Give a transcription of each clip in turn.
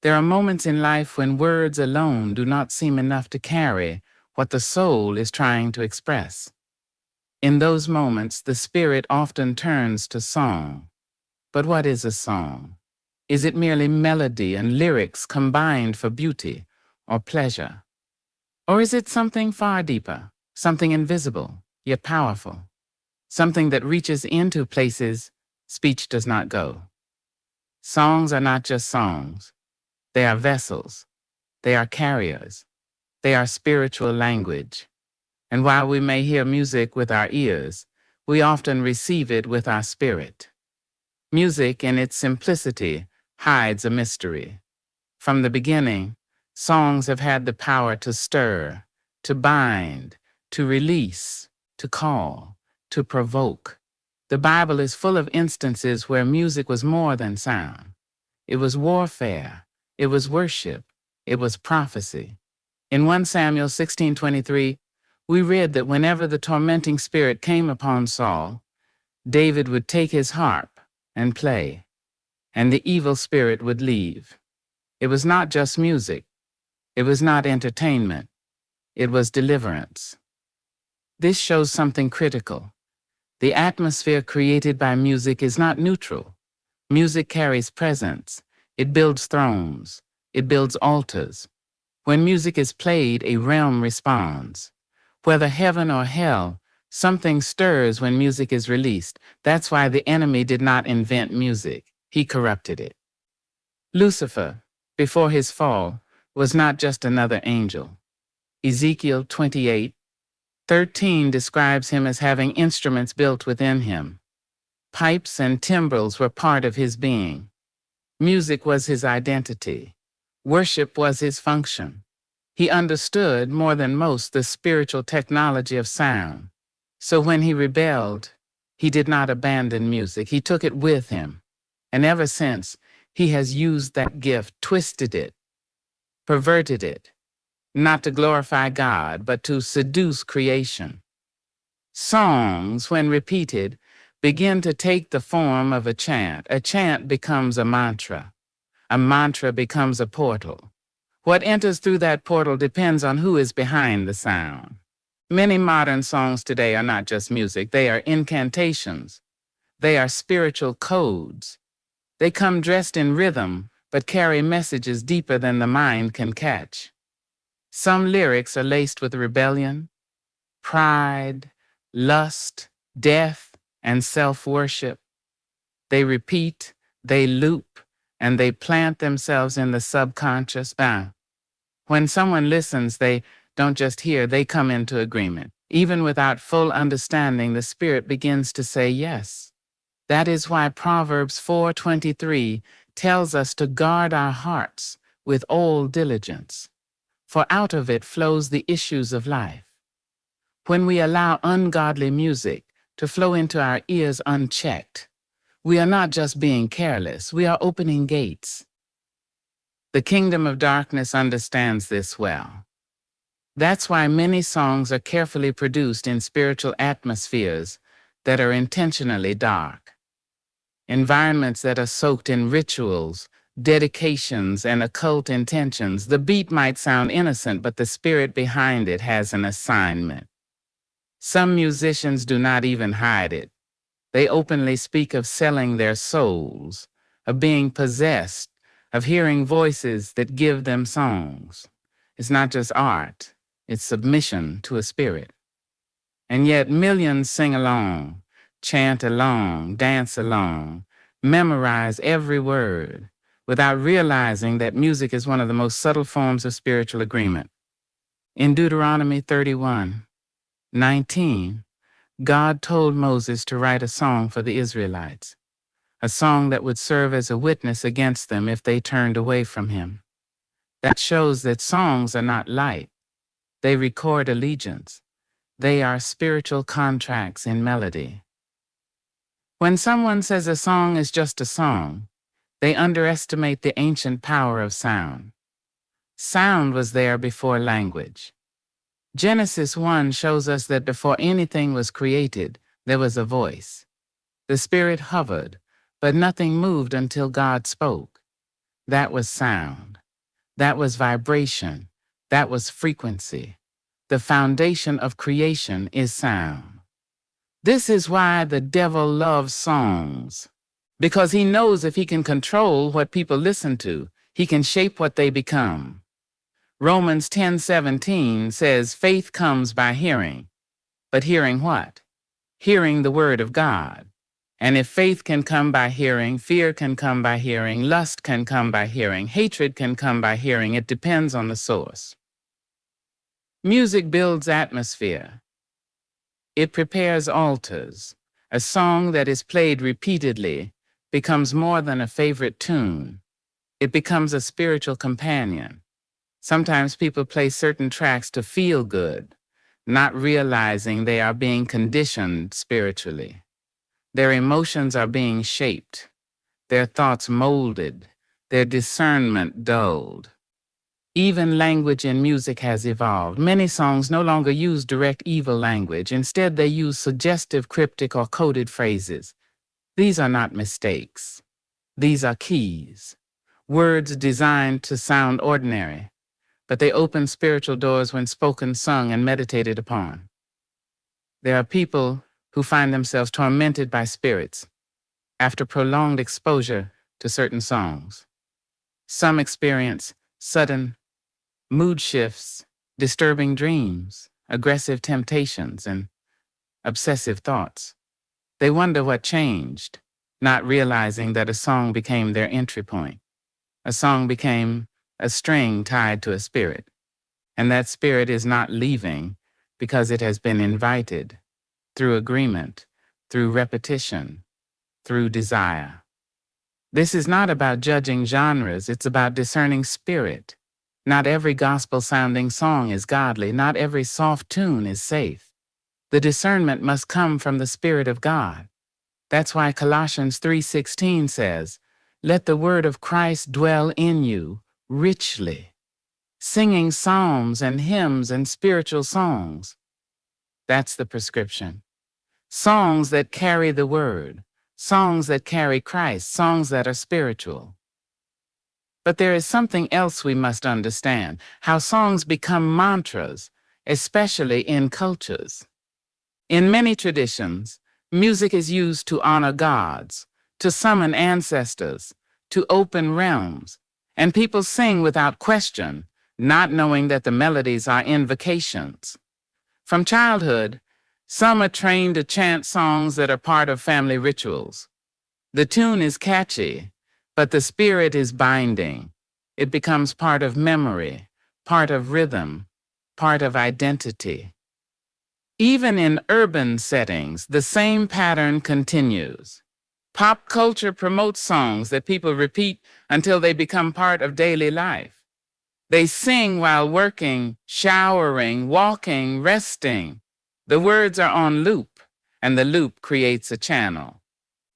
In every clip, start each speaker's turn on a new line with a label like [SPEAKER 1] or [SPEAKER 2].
[SPEAKER 1] There are moments in life when words alone do not seem enough to carry what the soul is trying to express. In those moments, the spirit often turns to song. But what is a song? Is it merely melody and lyrics combined for beauty or pleasure? Or is it something far deeper, something invisible, yet powerful, something that reaches into places speech does not go? Songs are not just songs. They are vessels. They are carriers. They are spiritual language. And while we may hear music with our ears, we often receive it with our spirit. Music, in its simplicity, hides a mystery. From the beginning, songs have had the power to stir, to bind, to release, to call, to provoke. The Bible is full of instances where music was more than sound. It was warfare. It was worship. It was prophecy. In 1 Samuel 16:23, we read that whenever the tormenting spirit came upon Saul, David would take his harp and play, and the evil spirit would leave. It was not just music. It was not entertainment. It was deliverance. This shows something critical. The atmosphere created by music is not neutral. Music carries presence. It builds thrones. It builds altars. When music is played, a realm responds. Whether heaven or hell, something stirs when music is released. That's why the enemy did not invent music. He corrupted it. Lucifer, before his fall, was not just another angel. Ezekiel 28:13 describes him as having instruments built within him. Pipes and timbrels were part of his being. Music was his identity. Worship was his function. He understood, more than most, the spiritual technology of sound. So when he rebelled, he did not abandon music. He took it with him. And ever since, he has used that gift, twisted it, perverted it, not to glorify God, but to seduce creation. Songs, when repeated, begin to take the form of a chant. A chant becomes a mantra. A mantra becomes a portal. What enters through that portal depends on who is behind the sound. Many modern songs today are not just music. They are incantations. They are spiritual codes. They come dressed in rhythm, but carry messages deeper than the mind can catch. Some lyrics are laced with rebellion, pride, lust, death, and self-worship. They repeat, they loop, and they plant themselves in the subconscious. When someone listens, they don't just hear, they come into agreement. Even without full understanding, the spirit begins to say yes. That is why Proverbs 4:23 tells us to guard our hearts with all diligence, for out of it flows the issues of life. When we allow ungodly music to flow into our ears unchecked, we are not just being careless, we are opening gates. The kingdom of darkness understands this well. That's why many songs are carefully produced in spiritual atmospheres that are intentionally dark. Environments that are soaked in rituals, dedications, and occult intentions. The beat might sound innocent, but the spirit behind it has an assignment. Some musicians do not even hide it. They openly speak of selling their souls, of being possessed, of hearing voices that give them songs. It's not just art, it's submission to a spirit. And yet millions sing along, chant along, dance along, memorize every word, without realizing that music is one of the most subtle forms of spiritual agreement. In Deuteronomy 31:19, God told Moses to write a song for the Israelites, a song that would serve as a witness against them if they turned away from him. That shows that songs are not light. They record allegiance. They are spiritual contracts in melody. When someone says a song is just a song, they underestimate the ancient power of sound. Sound was there before language. Genesis 1 shows us that before anything was created, there was a voice. The Spirit hovered, but nothing moved until God spoke. That was sound. That was vibration. That was frequency. The foundation of creation is sound. This is why the devil loves songs. Because he knows if he can control what people listen to, he can shape what they become. Romans 10:17 says faith comes by hearing. But hearing what? Hearing the word of God. And if faith can come by hearing, fear can come by hearing, lust can come by hearing, hatred can come by hearing, it depends on the source. Music builds atmosphere. It prepares altars. A song that is played repeatedly becomes more than a favorite tune. It becomes a spiritual companion. Sometimes people play certain tracks to feel good, not realizing they are being conditioned spiritually. Their emotions are being shaped, their thoughts molded, their discernment dulled. Even language in music has evolved. Many songs no longer use direct evil language. Instead, they use suggestive, cryptic, or coded phrases. These are not mistakes. These are keys. Words designed to sound ordinary, but they open spiritual doors when spoken, sung, and meditated upon. There are people who find themselves tormented by spirits after prolonged exposure to certain songs. Some experience sudden mood shifts, disturbing dreams, aggressive temptations, and obsessive thoughts. They wonder what changed, not realizing that a song became their entry point. A song became a string tied to a spirit, and that spirit is not leaving because it has been invited through agreement, through repetition, through desire. This is not about judging genres, it's about discerning spirit. Not every gospel-sounding song is godly. Not every soft tune is safe. The discernment must come from the Spirit of God. That's why Colossians 3:16 says, "Let the word of Christ dwell in you richly." Singing psalms and hymns and spiritual songs. That's the prescription. Songs that carry the word. Songs that carry Christ. Songs that are spiritual. But there is something else we must understand, how songs become mantras, especially in cultures. In many traditions, music is used to honor gods, to summon ancestors, to open realms, and people sing without question, not knowing that the melodies are invocations. From childhood, some are trained to chant songs that are part of family rituals. The tune is catchy, but the spirit is binding. It becomes part of memory, part of rhythm, part of identity. Even in urban settings, the same pattern continues. Pop culture promotes songs that people repeat until they become part of daily life. They sing while working, showering, walking, resting. The words are on loop, and the loop creates a channel,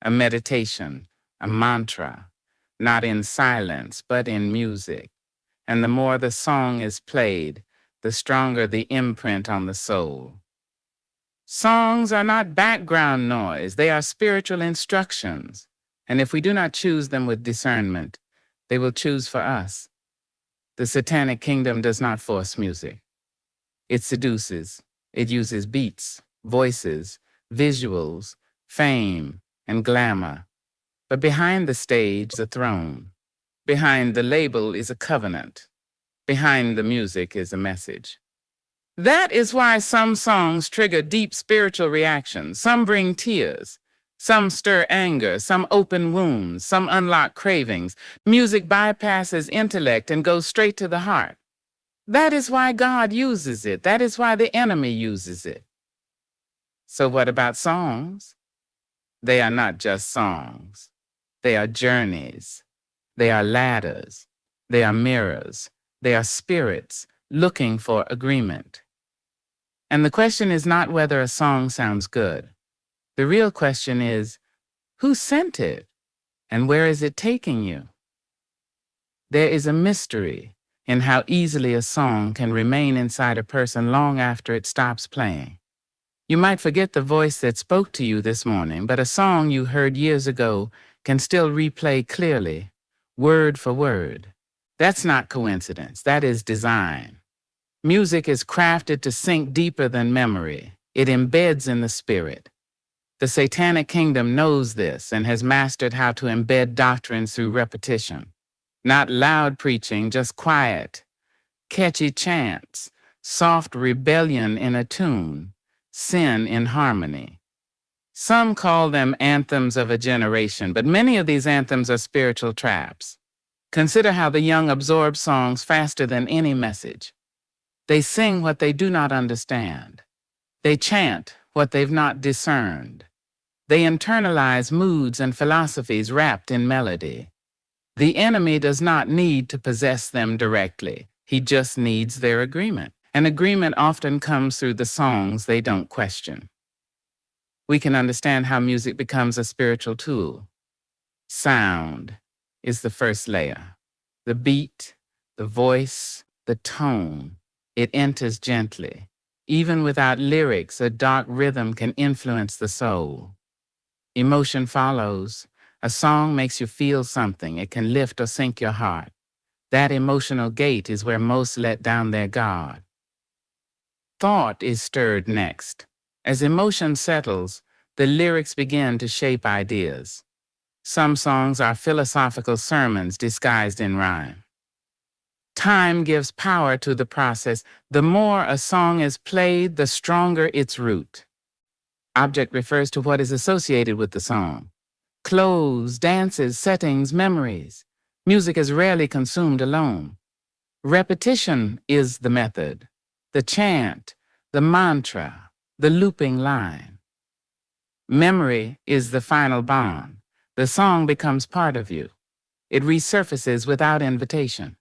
[SPEAKER 1] a meditation, a mantra. Not in silence, but in music. And the more the song is played, the stronger the imprint on the soul. Songs are not background noise, they are spiritual instructions. And if we do not choose them with discernment, they will choose for us. The satanic kingdom does not force music. It seduces. It uses beats, voices, visuals, fame, and glamour. But behind the stage is a throne. Behind the label is a covenant. Behind the music is a message. That is why some songs trigger deep spiritual reactions. Some bring tears. Some stir anger. Some open wounds. Some unlock cravings. Music bypasses intellect and goes straight to the heart. That is why God uses it. That is why the enemy uses it. So what about songs? They are not just songs. They are journeys. They are ladders. They are mirrors. They are spirits looking for agreement. And the question is not whether a song sounds good. The real question is, who sent it? And where is it taking you? There is a mystery in how easily a song can remain inside a person long after it stops playing. You might forget the voice that spoke to you this morning, but a song you heard years ago can still replay clearly, word for word. That's not coincidence, that is design. Music is crafted to sink deeper than memory. It embeds in the spirit. The satanic kingdom knows this and has mastered how to embed doctrines through repetition. Not loud preaching, just quiet, catchy chants, soft rebellion in a tune, sin in harmony. Some call them anthems of a generation, but many of these anthems are spiritual traps. Consider how the young absorb songs faster than any message. They sing what they do not understand. They chant what they've not discerned. They internalize moods and philosophies wrapped in melody. The enemy does not need to possess them directly. He just needs their agreement. And agreement often comes through the songs they don't question. We can understand how music becomes a spiritual tool. Sound is the first layer. The beat, the voice, the tone, it enters gently. Even without lyrics, a dark rhythm can influence the soul. Emotion follows. A song makes you feel something. It can lift or sink your heart. That emotional gate is where most let down their guard. Thought is stirred next. As emotion settles, the lyrics begin to shape ideas. Some songs are philosophical sermons disguised in rhyme. Time gives power to the process. The more a song is played, the stronger its root. Object refers to what is associated with the song. Clothes, dances, settings, memories. Music is rarely consumed alone. Repetition is the method. The chant, the mantra, the looping line. Memory is the final bond. The song becomes part of you. It resurfaces without invitation.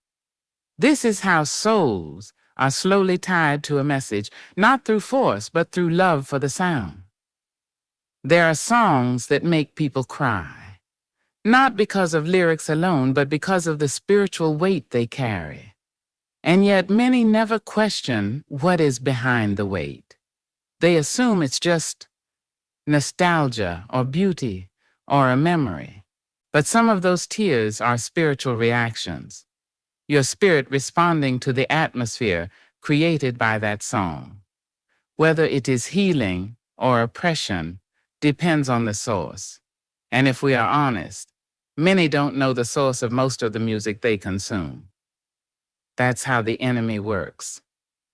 [SPEAKER 1] This is how souls are slowly tied to a message, not through force, but through love for the sound. There are songs that make people cry, not because of lyrics alone, but because of the spiritual weight they carry. And yet many never question what is behind the weight. They assume it's just nostalgia or beauty or a memory. But some of those tears are spiritual reactions. Your spirit responding to the atmosphere created by that song. Whether it is healing or oppression depends on the source. And if we are honest, many don't know the source of most of the music they consume. That's how the enemy works.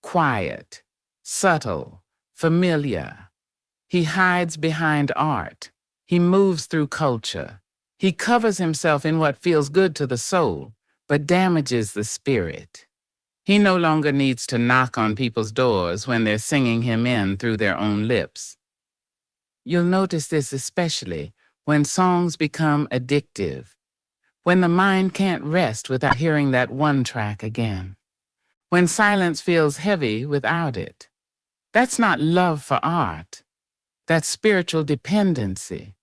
[SPEAKER 1] Quiet, subtle, familiar. He hides behind art. He moves through culture. He covers himself in what feels good to the soul, but damages the spirit. He no longer needs to knock on people's doors when they're singing him in through their own lips. You'll notice this especially when songs become addictive, when the mind can't rest without hearing that one track again, when silence feels heavy without it. That's not love for art. That's spiritual dependency.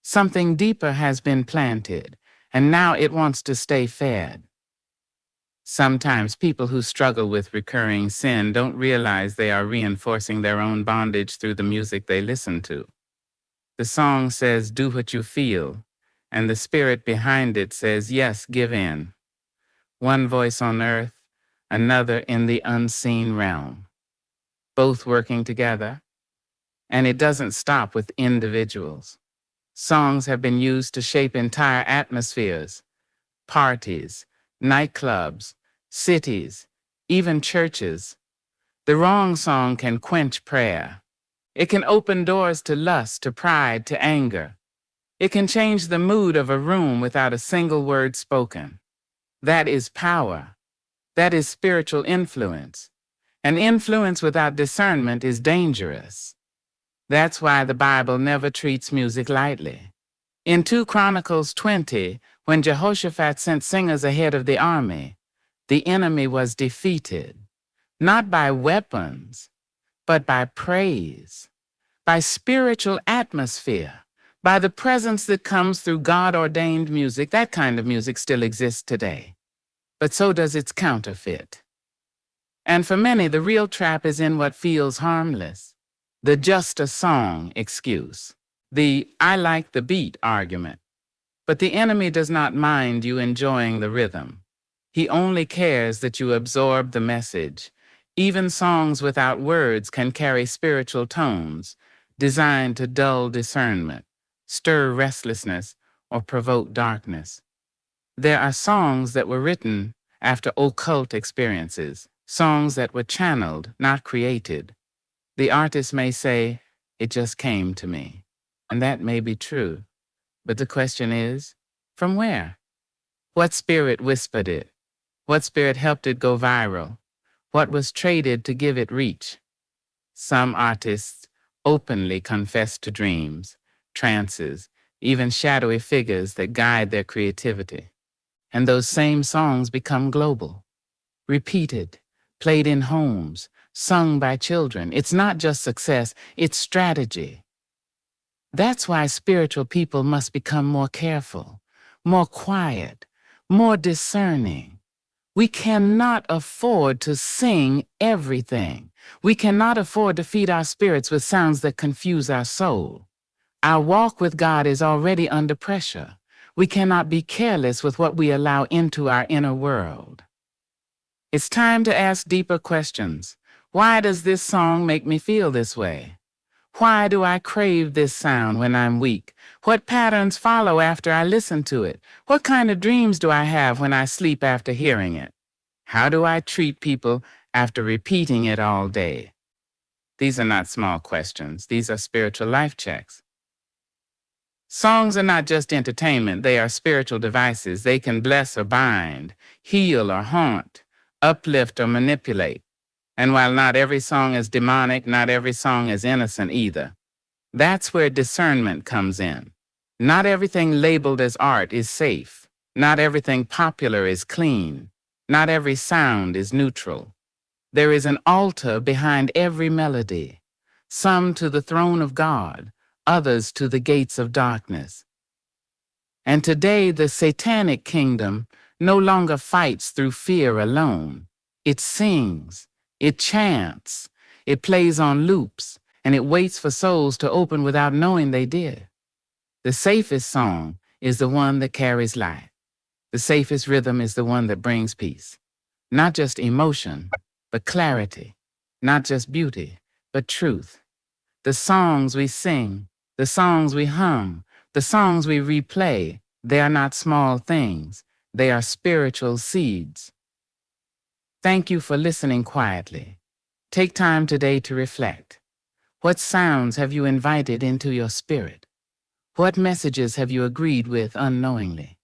[SPEAKER 1] Something deeper has been planted, and now it wants to stay fed. Sometimes people who struggle with recurring sin don't realize they are reinforcing their own bondage through the music they listen to. The song says, "Do what you feel," and the spirit behind it says, "Yes, give in." One voice on earth, another in the unseen realm. Both working together. And it doesn't stop with individuals. Songs have been used to shape entire atmospheres, parties, nightclubs, cities, even churches. The wrong song can quench prayer. It can open doors to lust, to pride, to anger. It can change the mood of a room without a single word spoken. That is power. That is spiritual influence. And influence without discernment is dangerous. That's why the Bible never treats music lightly. In 2 Chronicles 20, when Jehoshaphat sent singers ahead of the army, the enemy was defeated, not by weapons, but by praise, by spiritual atmosphere, by the presence that comes through God-ordained music. That kind of music still exists today, but so does its counterfeit. And for many, the real trap is in what feels harmless, the just a song excuse, the "I like the beat" argument. But the enemy does not mind you enjoying the rhythm. He only cares that you absorb the message. Even songs without words can carry spiritual tones, designed to dull discernment, stir restlessness, or provoke darkness. There are songs that were written after occult experiences, songs that were channeled, not created. The artist may say, "It just came to me." And that may be true. But the question is, from where? What spirit whispered it? What spirit helped it go viral? What was traded to give it reach? Some artists openly confess to dreams, trances, even shadowy figures that guide their creativity. And those same songs become global, repeated, played in homes, sung by children. It's not just success, it's strategy. That's why spiritual people must become more careful, more quiet, more discerning. We cannot afford to sing everything. We cannot afford to feed our spirits with sounds that confuse our soul. Our walk with God is already under pressure. We cannot be careless with what we allow into our inner world. It's time to ask deeper questions. Why does this song make me feel this way? Why do I crave this sound when I'm weak? What patterns follow after I listen to it? What kind of dreams do I have when I sleep after hearing it? How do I treat people after repeating it all day? These are not small questions. These are spiritual life checks. Songs are not just entertainment. They are spiritual devices. They can bless or bind, heal or haunt, uplift or manipulate. And while not every song is demonic, not every song is innocent either. That's where discernment comes in. Not everything labeled as art is safe. Not everything popular is clean. Not every sound is neutral. There is an altar behind every melody, some to the throne of God, others to the gates of darkness. And today the satanic kingdom no longer fights through fear alone. It sings. It chants, it plays on loops, and it waits for souls to open without knowing they did. The safest song is the one that carries light. The safest rhythm is the one that brings peace. Not just emotion, but clarity. Not just beauty, but truth. The songs we sing, the songs we hum, the songs we replay, they are not small things. They are spiritual seeds. Thank you for listening quietly. Take time today to reflect. What sounds have you invited into your spirit? What messages have you agreed with unknowingly?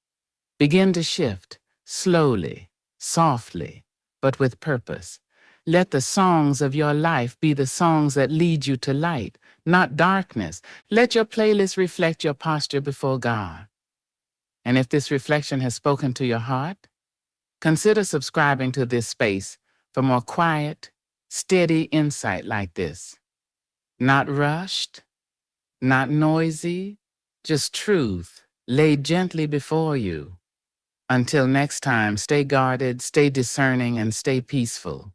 [SPEAKER 1] Begin to shift, slowly, softly, but with purpose. Let the songs of your life be the songs that lead you to light, not darkness. Let your playlist reflect your posture before God. And if this reflection has spoken to your heart, consider subscribing to this space for more quiet, steady insight like this. Not rushed, not noisy, just truth laid gently before you. Until next time, stay guarded, stay discerning, and stay peaceful.